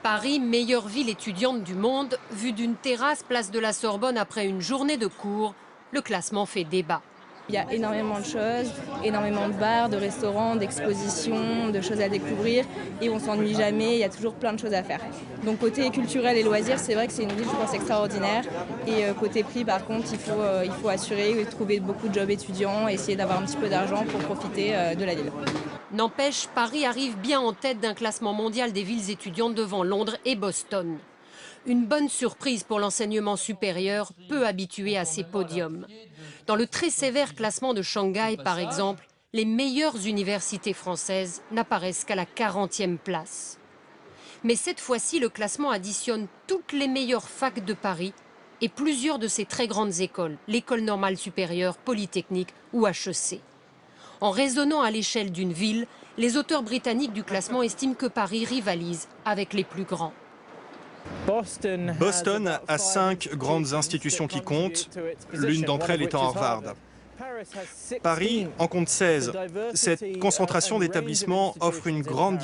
Paris, meilleure ville étudiante du monde, vue d'une terrasse place de la Sorbonne après une journée de cours, le classement fait débat. Il y a énormément de choses, énormément de bars, de restaurants, d'expositions, de choses à découvrir et on s'ennuie jamais, il y a toujours plein de choses à faire. Donc côté culturel et loisirs, c'est vrai que c'est une ville, je pense, extraordinaire. Et côté prix, par contre, il faut assurer et trouver beaucoup de jobs étudiants, essayer d'avoir un petit peu d'argent pour profiter de la ville. N'empêche, Paris arrive bien en tête d'un classement mondial des villes étudiantes devant Londres et Boston. Une bonne surprise pour l'enseignement supérieur, peu habitué à ces podiums. Dans le très sévère classement de Shanghai, par exemple, les meilleures universités françaises n'apparaissent qu'à la 40e place. Mais cette fois-ci, le classement additionne toutes les meilleures facs de Paris et plusieurs de ces très grandes écoles, l'École normale supérieure, Polytechnique ou HEC. En raisonnant à l'échelle d'une ville, les auteurs britanniques du classement estiment que Paris rivalise avec les plus grands. Boston a 5 grandes institutions qui comptent, l'une d'entre elles étant Harvard. Paris en compte 16. Cette concentration d'établissements offre une grande